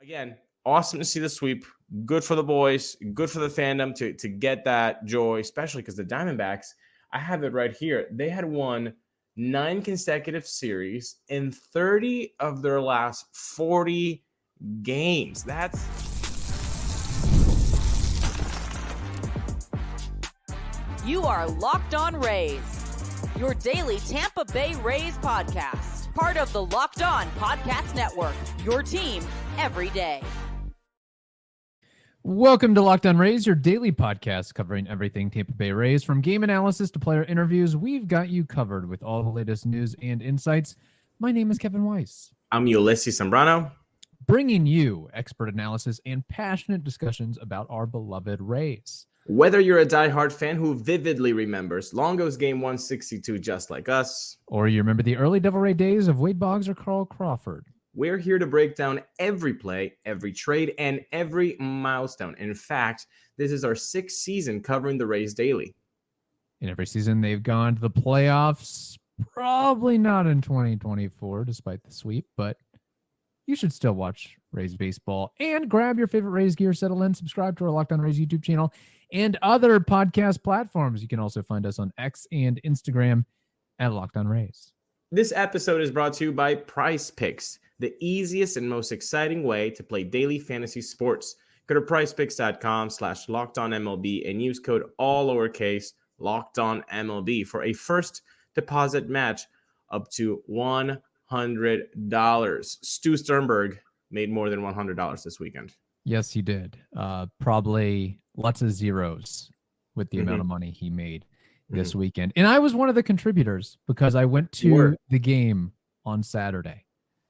Again, awesome to see the sweep. Good for the boys. Good for the fandom to get that joy, especially because the Diamondbacks, I have it right here. They had won 9 consecutive series in 30 of their last 40 games. You are Locked On Rays, your daily Tampa Bay Rays podcast. Part of the Locked On Podcast Network, your team every day. Welcome to Locked On Rays, your daily podcast covering everything Tampa Bay Rays. From game analysis to player interviews, we've got you covered with all the latest news and insights. My name is Kevin Weiss. I'm Ulises Sambrano, bringing you expert analysis and passionate discussions about our beloved Rays. Whether you're a diehard fan who vividly remembers Longo's game 162 just like us, or you remember the early Devil Ray days of Wade Boggs or Carl Crawford, we're here to break down every play, every trade, and every milestone. In fact, this is our 6th season covering the Rays daily. In every season, they've gone to the playoffs. Probably not in 2024, despite the sweep, but you should still watch Rays baseball and grab your favorite Rays gear, settle in, subscribe to our Locked On Rays YouTube channel and other podcast platforms. You can also find us on X and Instagram at Locked On Rays. This episode is brought to you by PricePicks, the easiest and most exciting way to play daily fantasy sports. Go to PricePicks.com/LockedOnMLB and use code all lowercase LockedOnMLB for a first deposit match up to $100. Stu Sternberg made more than $100 this weekend. Yes, he did. Probably lots of zeros with the amount of money he made this weekend. And I was one of the contributors because I went to the game on Saturday.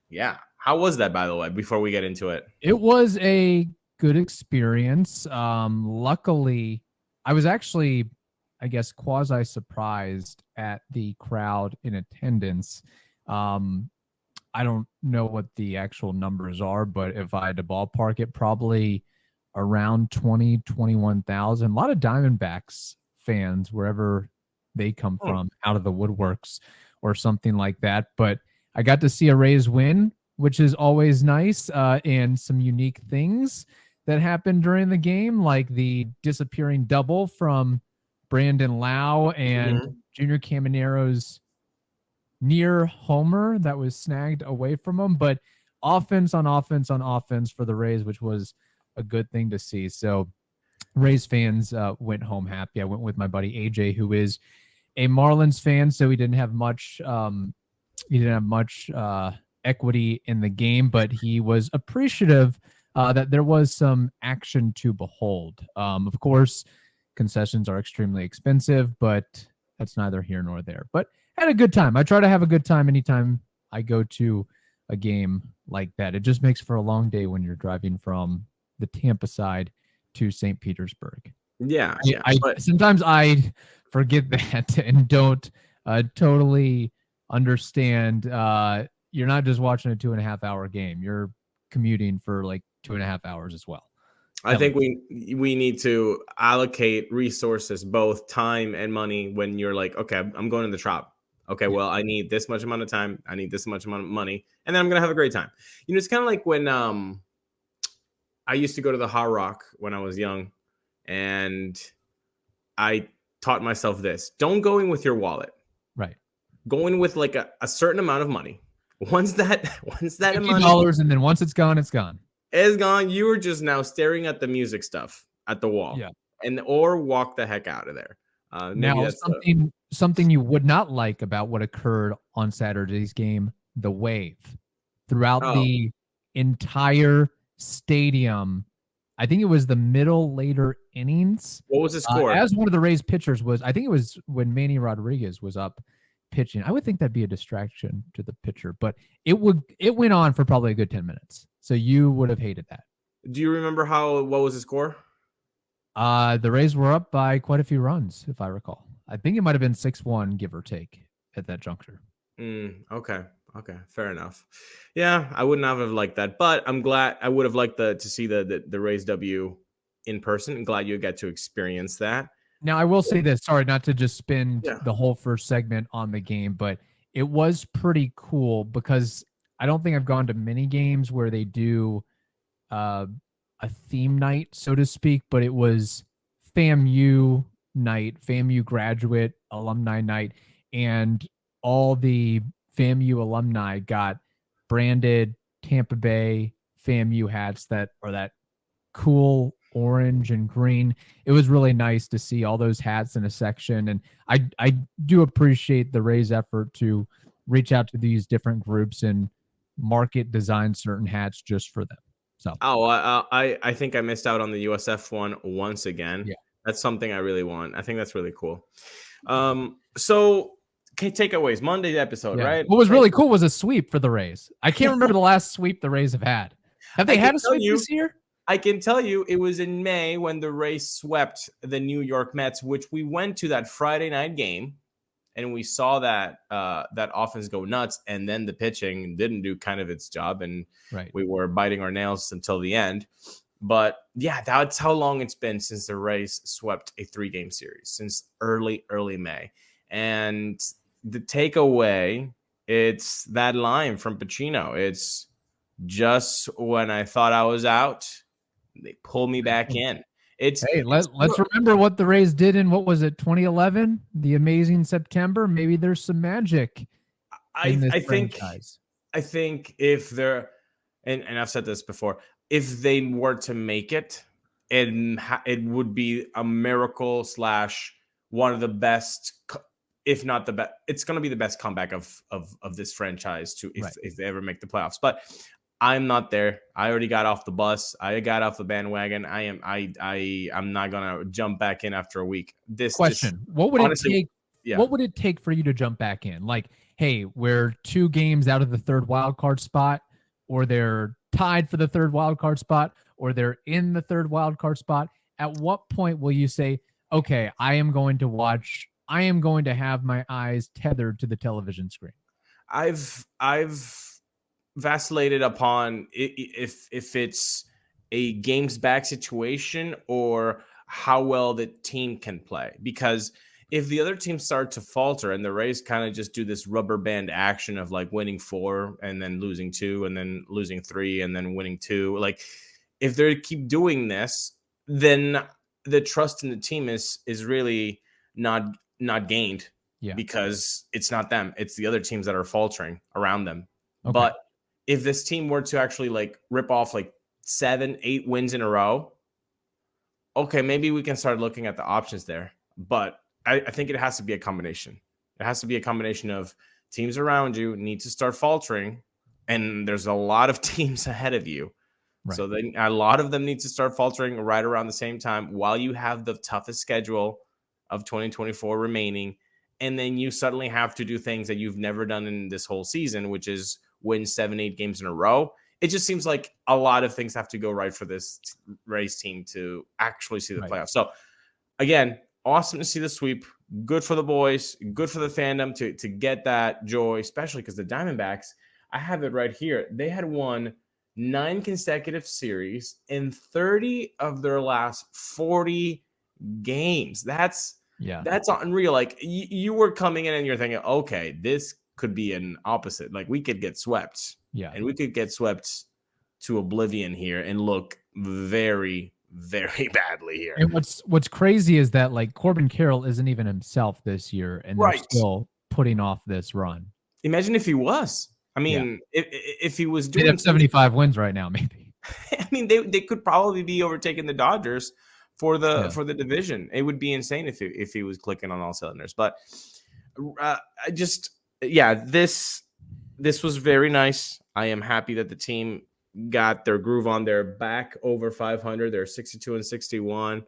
Yeah. How was that, by the way, before we get into it? It was a good experience. Luckily, I was actually, I guess, quasi-surprised at the crowd in attendance. I don't know what the actual numbers are, but if I had to ballpark it, probably around 20, 21,000. A lot of Diamondbacks fans, wherever they come from, out of the woodworks or something like that. But I got to see a Rays win, which is always nice, and some unique things that happened during the game, like the disappearing double from Brandon Lowe and Junior Camanero's near homer that was snagged away from him, but offense on offense on offense for the Rays, which was a good thing to see. So Rays fans went home happy. I went with my buddy AJ, who is a Marlins fan, so he didn't have much equity in the game, but he was appreciative that there was some action to behold. Of course, concessions are extremely expensive, but that's neither here nor there. But had a good time. I try to have a good time anytime I go to a game like that. It just makes for a long day when you're driving from the Tampa side to St. Petersburg. Yeah. Sometimes I forget that and don't totally understand. You're not just watching a 2.5-hour game. You're commuting for like 2.5 hours as well. I think we need to allocate resources, both time and money, when you're like, okay, I'm going to the Trop. Okay, well, I need this much amount of time. I need this much amount of money. And then I'm going to have a great time. You know, it's kind of like when I used to go to the Hard Rock when I was young. And I taught myself this. Don't go in with your wallet. Right. Go in with like a certain amount of money. Once that $50, and then once it's gone, it's gone. It's gone. You were just now staring at the music stuff at the wall. Yeah. Or walk the heck out of there. Now, something you would not like about what occurred on Saturday's game, the wave. Throughout the entire stadium, I think it was the later innings. What was the score? As one of the Rays pitchers I think it was when Manny Rodriguez was up pitching. I would think that'd be a distraction to the pitcher, but it went on for probably a good 10 minutes. So you would have hated that. Do you remember what was the score? The Rays were up by quite a few runs, if I recall. I think it might have been 6-1, give or take, at that juncture. Okay, fair enough. Yeah, I would not have liked that, but I'm glad. I would have liked to see the Rays W in person. I'm glad you get to experience that. Now, I will say this. Sorry, not to just spend the whole first segment on the game, but it was pretty cool because I don't think I've gone to many games where they do a theme night, so to speak, but it was FAMU night, FAMU graduate alumni night, and all the FAMU alumni got branded Tampa Bay FAMU hats that are that cool orange and green. It was really nice to see all those hats in a section, and I do appreciate the Rays effort to reach out to these different groups and market design certain hats just for them. So I think I missed out on the USF one once again. Yeah. That's something I really want. I think that's really cool. So okay, takeaways, Monday's episode, right? What was really cool was a sweep for the Rays. I can't remember the last sweep the Rays have had. Have they had a sweep this year? I can tell you it was in May when the Rays swept the New York Mets, which we went to that Friday night game, and we saw that that offense go nuts, and then the pitching didn't do kind of its job, and we were biting our nails until the end. But yeah, that's how long it's been since the Rays swept a 3-game series, since early May. And the takeaway, it's that line from Pacino. It's just when I thought I was out, they pull me back in. Let's remember what the Rays did in, what was it, 2011? The amazing September. Maybe there's some magic. I think if they're, and I've said this before, if they were to make it, it would be a miracle / one of the best, if not the best. It's going to be the best comeback of this franchise if they ever make the playoffs. But I'm not there. I already got off the bus. I got off the bandwagon. I'm not gonna jump back in after a week. What would it take? Yeah. What would it take for you to jump back in? Like, hey, we're 2 games out of the 3rd wild card spot, or they're tied for the 3rd wild card spot, or they're in the 3rd wild card spot. At what point will you say, okay, I am going to have my eyes tethered to the television screen? I've vacillated upon if it's a games back situation or how well the team can play. Because if the other teams start to falter and the Rays kind of just do this rubber band action of like winning 4 and then losing 2 and then losing 3 and then winning 2, like if they keep doing this, then the trust in the team is really not gained. Because it's not them, it's the other teams that are faltering around them. But if this team were to actually like rip off like 7-8 wins in a row, okay, maybe we can start looking at the options there. But I think it has to be a combination. It has to be a combination of teams around you need to start faltering, and there's a lot of teams ahead of you. So then a lot of them need to start faltering right around the same time while you have the toughest schedule of 2024 remaining. And then you suddenly have to do things that you've never done in this whole season, which is win 7-8 games in a row. It just seems like a lot of things have to go right for this Rays team to actually see the playoffs. So again, awesome to see the sweep. Good for the boys. Good for the fandom to get that joy, especially because the Diamondbacks, I have it right here. They had won 9 consecutive series in 30 of their last 40 games. That's unreal. Like you were coming in and you're thinking, okay, this could be an opposite. Like we could get swept. And we could get swept to oblivion here and look very, very badly here. And what's crazy is that like Corbin Carroll isn't even himself this year, and they're still putting off this run. Imagine if he was. I mean, if he was doing, they'd have 75 wins right now, maybe. I mean, they could probably be overtaking the Dodgers for the division. It would be insane if he was clicking on all cylinders. But this was very nice. I am happy that the team got their groove on. They're back over 500. They're 62-61.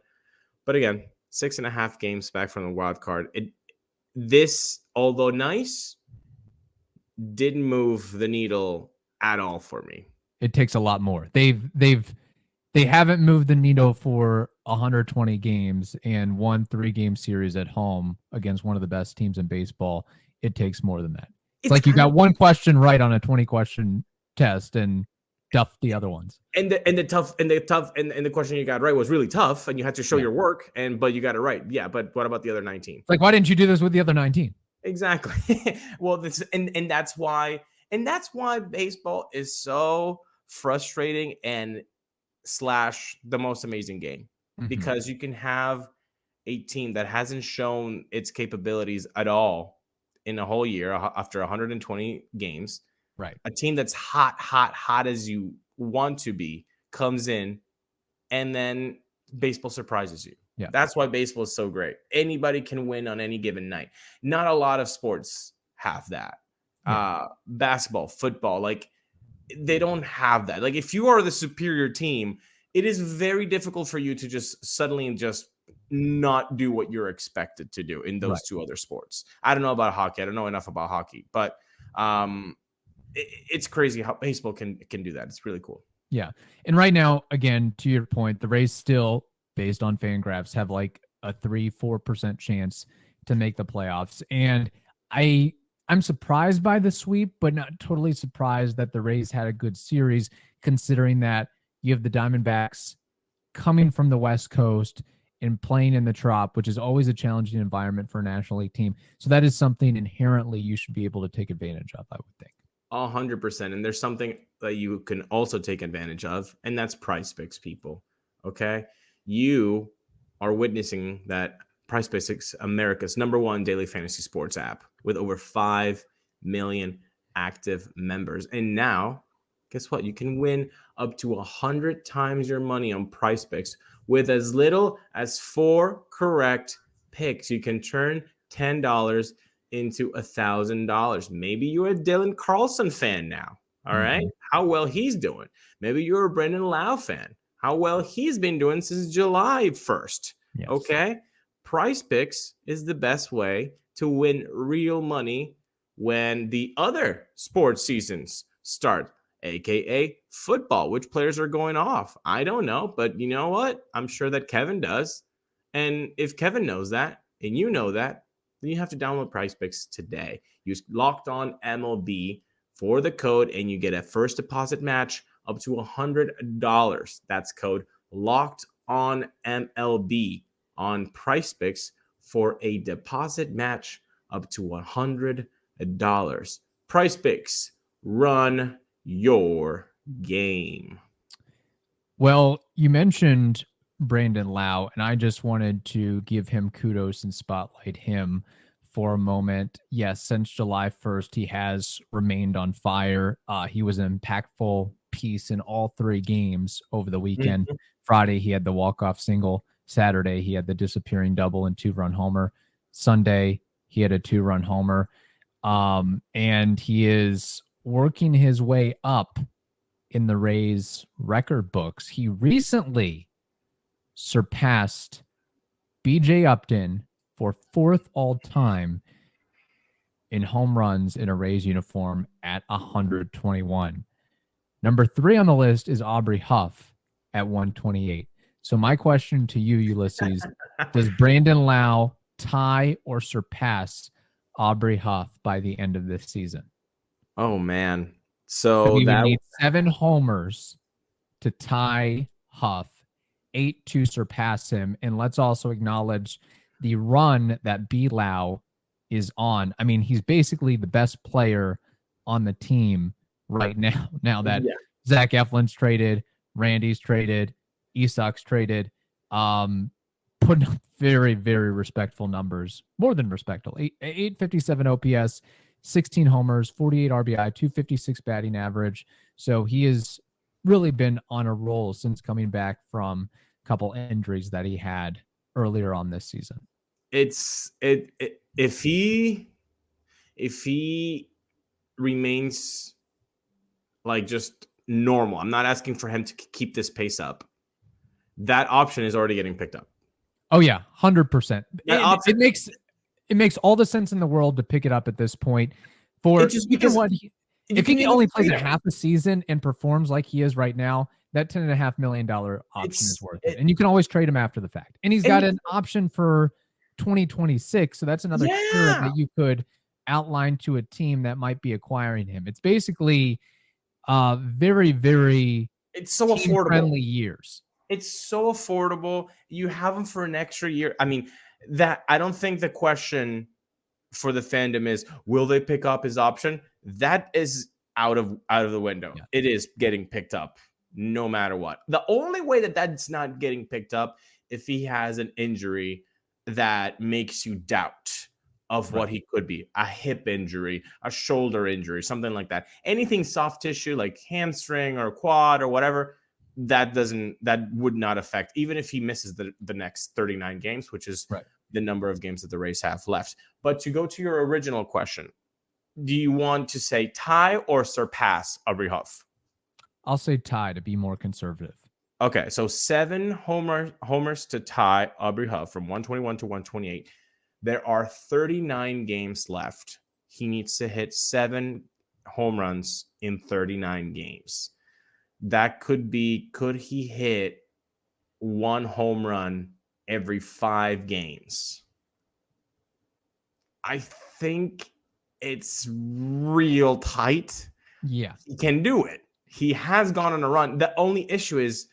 But again, 6.5 games back from the wild card. This, although nice, didn't move the needle at all for me. It takes a lot more. They haven't moved the needle for 120 games and won 3-game series at home against one of the best teams in baseball. It takes more than that. It's like you got one question right on a 20-question test and duffed the other ones. And the question you got right was really tough, and you had to show your work. But you got it right. Yeah, but what about the other 19? Like, why didn't you do this with the other 19? Exactly. Well, that's why baseball is so frustrating and / the most amazing game, because you can have a team that hasn't shown its capabilities at all in a whole year after 120 games. Right. A team that's hot as you want to be comes in, and then baseball surprises you. Yeah. That's why baseball is so great. Anybody can win on any given night. Not a lot of sports have that. Yeah. Basketball, football, like they don't have that. Like if you are the superior team, it is very difficult for you to just suddenly just not do what you're expected to do in those two other sports. I don't know about hockey. I don't know enough about hockey, but it's crazy how baseball can do that. It's really cool. Yeah. And right now, again, to your point, the Rays still, based on FanGraphs, have like a 3-4% chance to make the playoffs. And I'm surprised by the sweep, but not totally surprised that the Rays had a good series, considering that you have the Diamondbacks coming from the West Coast and playing in the Trop, which is always a challenging environment for a National League team. So that is something inherently you should be able to take advantage of, I would think. 100%. And there's something that you can also take advantage of, and that's PrizePicks, people. Okay? You are witnessing that PrizePicks, America's #1 daily fantasy sports app with over 5 million active members. And now, guess what? You can win up to 100 times your money on PrizePicks with as little as 4 correct picks. You can turn $10 into $1,000. Maybe you're a Dylan Carlson fan now. All right. How well he's doing. Maybe you're a Brandon Lowe fan. How well he's been doing since July 1st. Yes. Okay. PrizePicks is the best way to win real money when the other sports seasons start, aka football. Which players are going off? I don't know, but you know what? I'm sure that Kevin does. And if Kevin knows that, and you know that, then you have to download PrizePicks today. Use Locked On MLB for the code, and you get a first deposit match up to $100. That's code Locked On MLB on PrizePicks for a deposit match up to $100. PrizePicks, run your game. Well, you mentioned Brandon Lowe, and I just wanted to give him kudos and spotlight him for a moment. Yes, since July 1st, he has remained on fire. He was an impactful piece in all 3 games over the weekend. Friday, he had the walk-off single. Saturday, he had the disappearing double and 2-run homer. Sunday, he had a 2-run homer. And he is working his way up in the Rays record books. He recently surpassed BJ Upton for 4th all-time in home runs in a Rays uniform at 121. Number 3 on the list is Aubrey Huff at 128. So my question to you, Ulises, does Brandon Lowe tie or surpass Aubrey Huff by the end of this season? Oh, man. So we would need 7 homers to tie Huff, 8 to surpass him. And let's also acknowledge the run that B. Lowe is on. I mean, he's basically the best player on the team right now. Now that Zach Eflin's traded, Randy's traded, Isak's traded, putting up very, very respectful numbers, more than respectful. 857 OPS, 16 homers, 48 RBI, 256 batting average. So he has really been on a roll since coming back from a couple injuries that he had earlier on this season. If he remains like just normal, I'm not asking for him to keep this pace up. That option is already getting picked up. Oh yeah, 100%. It makes all the sense in the world to pick it up at this point. For just because if he only plays a half a season and performs like he is right now, that $10.5 million option is worth it. And you can always trade him after the fact. And he's got an option for 2026, so that's another carrot that you could outline to a team that might be acquiring him. It's basically very, very so affordable friendly years. It's so affordable. You have him for an extra year. I mean, that I don't think the question for the fandom is, will they pick up his option? That is out of the window. Yeah. It is getting picked up no matter what. The only way that that's not getting picked up if he has an injury that makes you doubt of what he could be, a hip injury, a shoulder injury, something like that. Anything soft tissue like hamstring or quad or whatever, that would not affect, even if he misses the next 39 games, which is the number of games that the Rays have left. But to go to your original question, do you want to say tie or surpass Aubrey Huff? I'll say tie to be more conservative. Okay, so 7 homers to tie Aubrey Huff from 121 to 128. There are 39 games left. He needs to hit 7 home runs in 39 games. That could he hit 1 home run every 5 games? I think it's real tight. Yeah. He can do it. He has gone on a run. The only issue is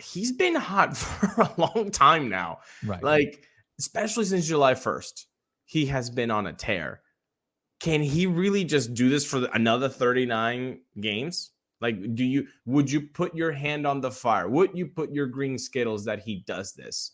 he's been hot for a long time now. Right. Like, especially since July 1st, he has been on a tear. Can he really just do this for another 39 games? Like, would you put your hand on the fire? Would you put your green Skittles that he does this?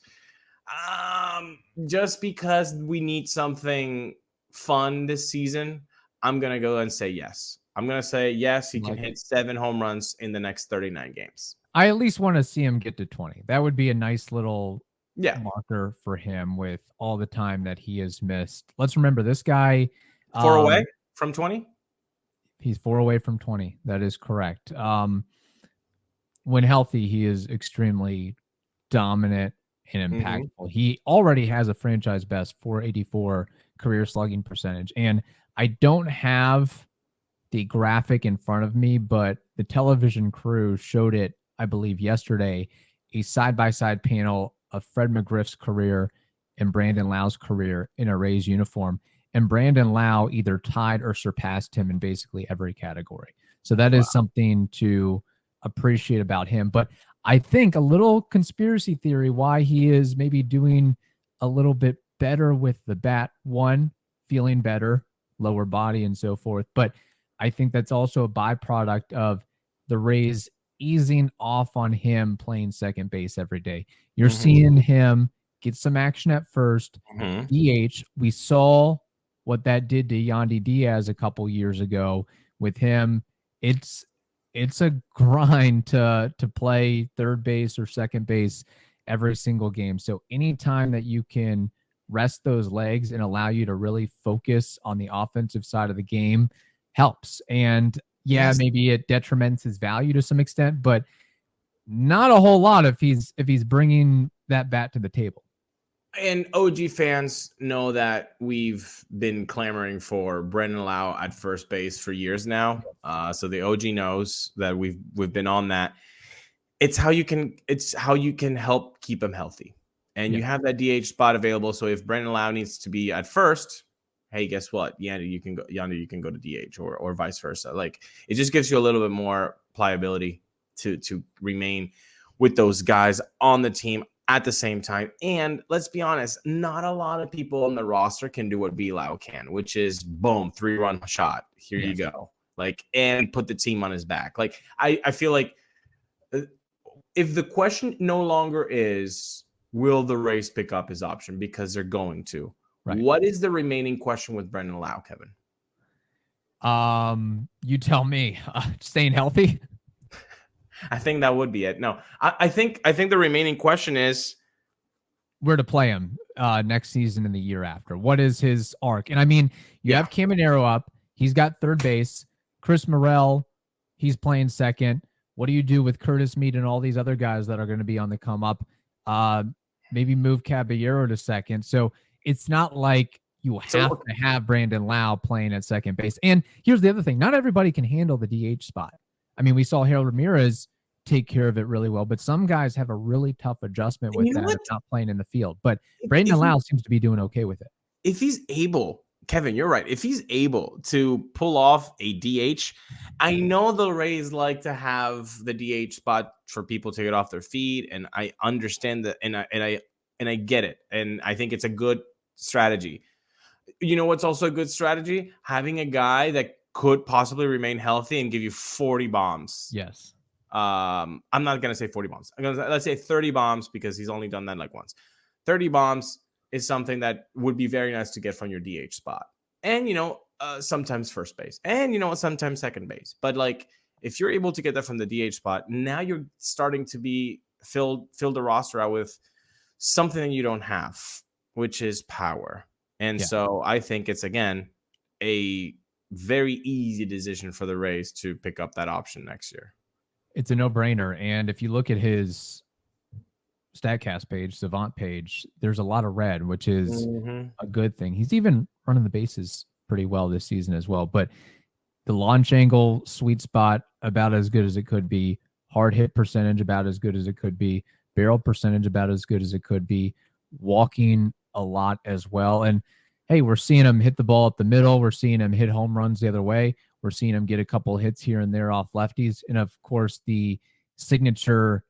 Just because we need something fun this season, I'm going to go and say yes. I'm going to say yes, he can hit 7 home runs in the next 39 games. I at least want to see him get to 20. That would be a nice little marker for him with all the time that he has missed. Let's remember this guy. 4 away from 20? He's 4 away from 20. That is correct. When healthy, he is extremely dominant and impactful. Mm-hmm. He already has a franchise best 484 career slugging percentage. And I don't have the graphic in front of me, but the television crew showed it, I believe, yesterday, a side-by-side panel of Fred McGriff's career and Brandon Lowe's career in a Rays uniform. And Brandon Lowe either tied or surpassed him in basically every category. So that is something to appreciate about him. But I think a little conspiracy theory why he is maybe doing a little bit better with the bat. One, feeling better, lower body and so forth. But I think that's also a byproduct of the Rays easing off on him playing second base every day. You're seeing him get some action at first. DH, we saw what that did to Yandy Diaz a couple years ago with him. It's a grind to play third base or second base every single game. So anytime that you can rest those legs and allow you to really focus on the offensive side of the game helps. And maybe it detriments his value to some extent, but not a whole lot if he's bringing that bat to the table. And OG fans know that we've been clamoring for Brandon Lowe at first base for years now. So the OG knows that we've been on that. It's how you can help keep him healthy. And you have that DH spot available. So if Brandon Lowe needs to be at first, hey, guess what? Yandy, you can go to DH or vice versa. Like, it just gives you a little bit more pliability to remain with those guys on the team at the same time. And let's be honest, not a lot of people on the roster can do what B-Low can, which is boom, 3-run shot. Here you go. Like, and put the team on his back. Like, I feel like if the question no longer is, will the Rays pick up his option, because they're going to, what is the remaining question with Brandon Lowe, Kevin? You tell me. Staying healthy? I think that would be it. No, I think the remaining question is where to play him next season and the year after. What is his arc? And I mean, you have Caminero up. He's got third base. Chris Morel, he's playing second. What do you do with Curtis Meade and all these other guys that are going to be on the come up? Maybe move Caballero to second. So it's not like you have to have Brandon Lowe playing at second base. And here's the other thing. Not everybody can handle the DH spot. I mean, we saw Harold Ramirez take care of it really well, but some guys have a really tough adjustment with that, not playing in the field. But Brandon Lowe seems to be doing okay with it. If he's able, Kevin, you're right. If he's able to pull off a DH, I know the Rays like to have the DH spot for people to get off their feet, and I understand that, and I get it, and I think it's a good strategy. You know what's also a good strategy? Having a guy that could possibly remain healthy and give you 40 bombs. Yes. I'm not going to say 40 bombs. Let's say 30 bombs because he's only done that like once. 30 bombs is something that would be very nice to get from your DH spot. And, sometimes first base. And, sometimes second base. But, like, if you're able to get that from the DH spot, now you're starting to be fill the roster out with something that you don't have, which is power. And so I think it's, again, a very easy decision for the Rays to pick up that option next year. It's a no-brainer. And if you look at his StatCast page, Savant page, there's a lot of red, which is a good thing. He's even running the bases pretty well this season as well. But the launch angle, sweet spot, about as good as it could be. Hard hit percentage, about as good as it could be. Barrel percentage, about as good as it could be. Walking a lot as well. And hey, we're seeing him hit the ball up the middle. We're seeing him hit home runs the other way. We're seeing him get a couple hits here and there off lefties. And of course, the signature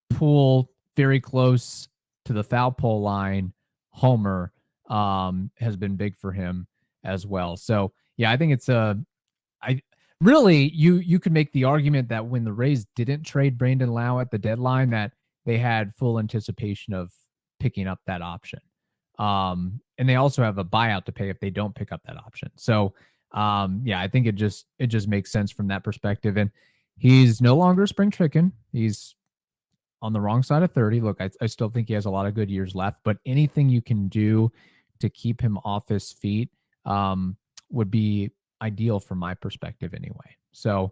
pull very close to the foul pole line homer has been big for him as well. So yeah, I think it's you could make the argument that when the Rays didn't trade Brandon Lowe at the deadline, that they had full anticipation of picking up that option. And they also have a buyout to pay if they don't pick up that option. So I think it just makes sense from that perspective. And he's no longer spring chicken. He's on the wrong side of 30. Look, I still think he has a lot of good years left, but anything you can do to keep him off his feet would be ideal from my perspective anyway. So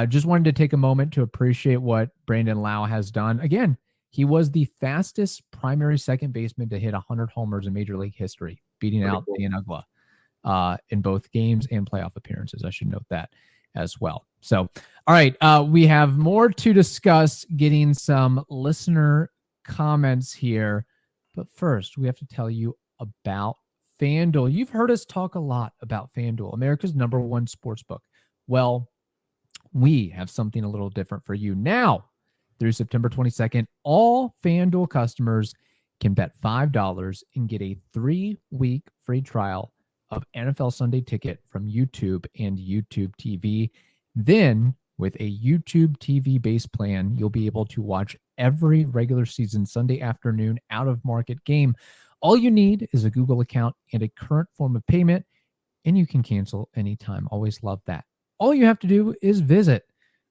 just wanted to take a moment to appreciate what Brandon Lowe has done. Again, he was the fastest primary second baseman to hit 100 homers in Major League history, beating out Ian Uggla in both games and playoff appearances. I should note that as well. So, all right, we have more to discuss, getting some listener comments here. But first, we have to tell you about FanDuel. You've heard us talk a lot about FanDuel, America's #1 sportsbook. Well, we have something a little different for you. Now, through September 22nd, all FanDuel customers can bet $5 and get a 3-week free trial of NFL Sunday Ticket from YouTube and YouTube TV. Then, with a YouTube TV base plan, you'll be able to watch every regular season Sunday afternoon out-of-market game. All you need is a Google account and a current form of payment, and you can cancel anytime. Always love that. All you have to do is visit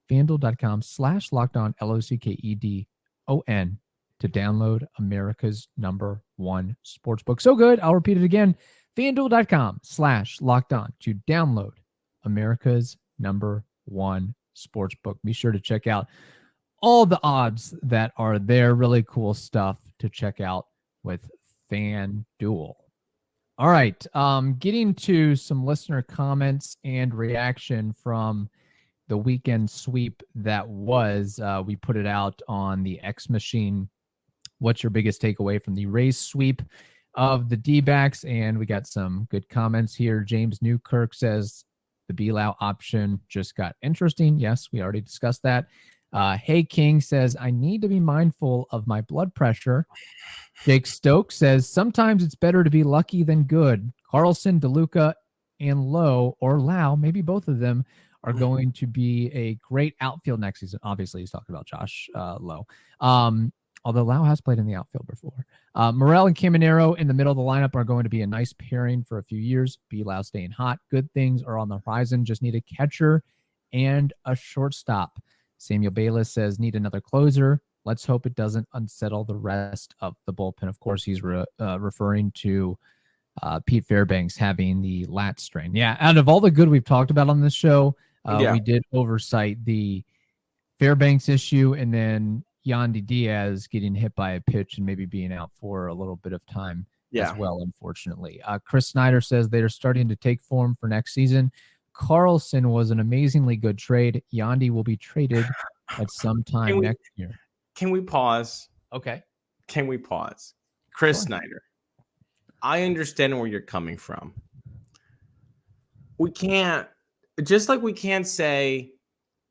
FanDuel.com/LockedOn, LOCKEDON, to download America's #1 sportsbook. So good, I'll repeat it again. FanDuel.com/LockedOn to download America's #1 sportsbook. Be sure to check out all the odds that are there. Really cool stuff to check out with FanDuel. All right, getting to some listener comments and reaction from the weekend sweep that was. We put it out on the X machine. What's your biggest takeaway from the Rays sweep of the D-backs? And we got some good comments here. James Newkirk says the B-Low option just got interesting. Yes, we already discussed that. Hey King says, I need to be mindful of my blood pressure. Jake Stokes says, sometimes it's better to be lucky than good. Carlson, DeLuca, and Lowe, or Lau, maybe both of them, are going to be a great outfield next season. Obviously, he's talking about Josh Lowe. Although Lau has played in the outfield before. Morel and Caminero in the middle of the lineup are going to be a nice pairing for a few years. B-Lau staying hot. Good things are on the horizon. Just need a catcher and a shortstop. Samuel Bayless says, need another closer. Let's hope it doesn't unsettle the rest of the bullpen. Of course, he's referring to Pete Fairbanks having the lat strain. Yeah, out of all the good we've talked about on this show, we did oversight the Fairbanks issue and then Yandy Diaz getting hit by a pitch and maybe being out for a little bit of time as well, unfortunately. Chris Snyder says they're starting to take form for next season. Carlson was an amazingly good trade. Yandy will be traded at some time next year. Can we pause? Okay. Can we pause? Chris Snyder, I understand where you're coming from. We can't, just like we can't say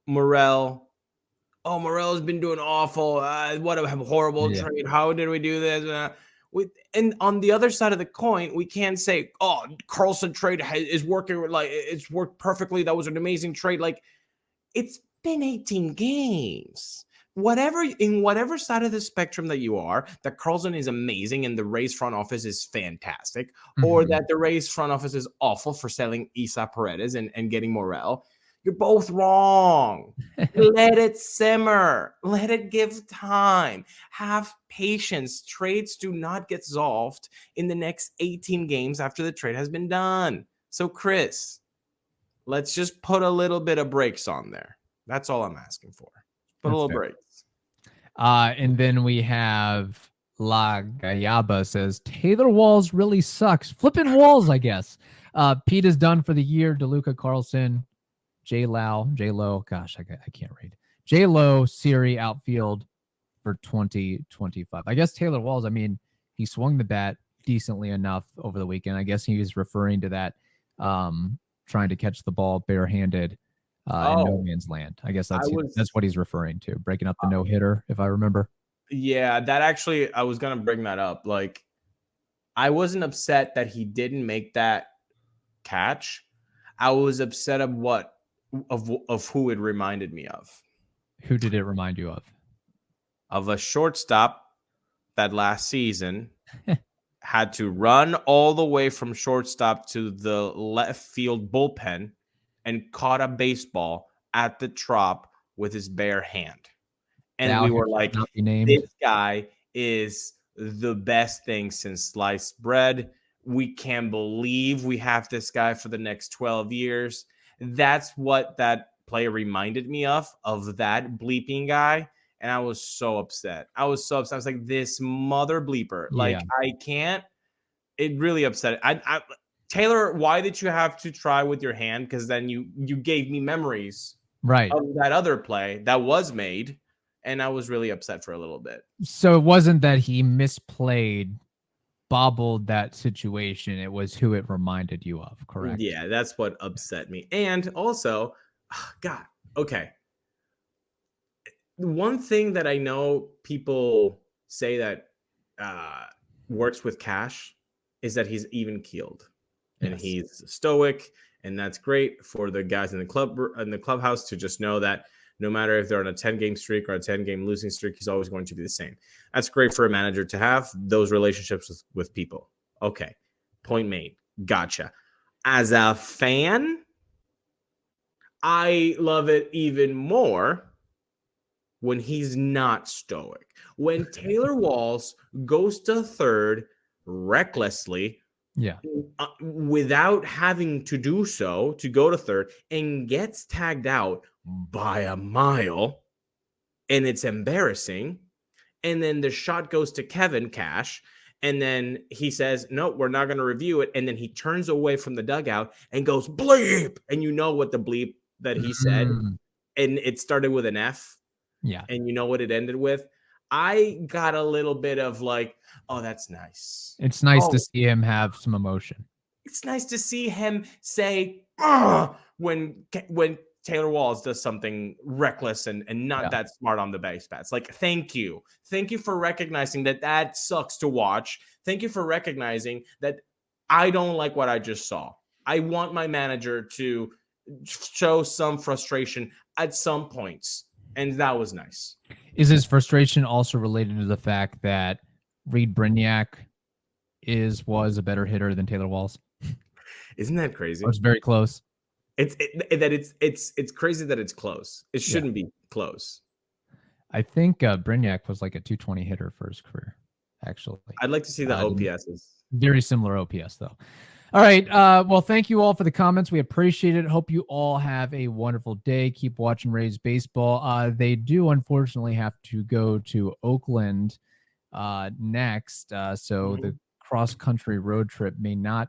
Morel, Morel's been doing awful. What a horrible trade. How did we do this? And on the other side of the coin, we can't say, oh, Carlson trade is working, like it's worked perfectly. That was an amazing trade. Like, it's been 18 games. Whatever side of the spectrum that you are, that Carlson is amazing and the Rays front office is fantastic, or that the Rays front office is awful for selling Isa Paredes and getting Morel, you're both wrong. Let it simmer. Let it give time. Have patience. Trades do not get solved in the next 18 games after the trade has been done. So, Chris, let's just put a little bit of brakes on there. That's all I'm asking for. Put a little brakes. And then we have La Gayaba says, Taylor Walls really sucks. Flipping walls, I guess. Pete is done for the year. DeLuca, Carlson, J-Lo, gosh, I can't read. J-Lo, Siri, outfield for 2025. I guess Taylor Walls, I mean, he swung the bat decently enough over the weekend. I guess he was referring to that, trying to catch the ball barehanded in no man's land. I guess that's what he's referring to, breaking up the no-hitter, if I remember. Yeah, that actually, I was going to bring that up. Like, I wasn't upset that he didn't make that catch. I was upset of who it reminded me of. Who did it remind you of? Of a shortstop that last season had to run all the way from shortstop to the left field bullpen and caught a baseball at the trop with his bare hand. And we were like, this guy is the best thing since sliced bread. We can't believe we have this guy for the next 12 years. That's what that play reminded me of that bleeping guy. And I was so upset. I was like, this mother bleeper. Like, I can't. It really upset. Taylor, why did you have to try with your hand? Because then you gave me memories of that other play that was made. And I was really upset for a little bit. So it wasn't that he misplayed, bobbled that situation. It was who it reminded you of, correct? Yeah, that's what upset me. And also, God, okay. One thing that I know people say that works with Cash is that he's even keeled and he's stoic, and that's great for the guys in the clubhouse to just know that no matter if they're on a 10-game streak or a 10-game losing streak, he's always going to be the same. That's great for a manager to have those relationships with people. Okay, point made. Gotcha. As a fan, I love it even more when he's not stoic. When Taylor Walls goes to third recklessly, without having to do so, to go to third, and gets tagged out by a mile, and it's embarrassing. And then the shot goes to Kevin Cash, and then he says, no, we're not going to review it. And then he turns away from the dugout and goes, bleep. And you know what the bleep that he said. And it started with an F. Yeah. And you know what it ended with? I got a little bit of like, oh, that's nice. It's nice to see him have some emotion. It's nice to see him say, when Taylor Walls does something reckless and not that smart on the base paths. Like, thank you. Thank you for recognizing that sucks to watch. Thank you for recognizing that I don't like what I just saw. I want my manager to show some frustration at some points. And that was nice. Is his frustration also related to the fact that Reed Brignac was a better hitter than Taylor Walls? Isn't that crazy? It's very close. It's crazy that it's close. It shouldn't be close. I think Brignac was like a 220 hitter for his career, actually. I'd like to see the OPSs. Very similar OPS, though. All right. Well, thank you all for the comments. We appreciate it. Hope you all have a wonderful day. Keep watching Rays baseball. They do, unfortunately, have to go to Oakland next. So the cross-country road trip may not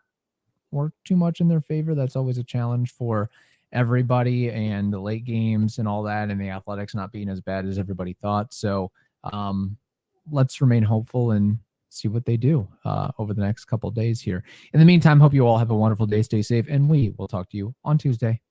work too much in their favor. That's always a challenge for everybody, and the late games and all that, and the Athletics not being as bad as everybody thought. So let's remain hopeful and see what they do over the next couple of days here. In the meantime, hope you all have a wonderful day. Stay safe, and we will talk to you on Tuesday.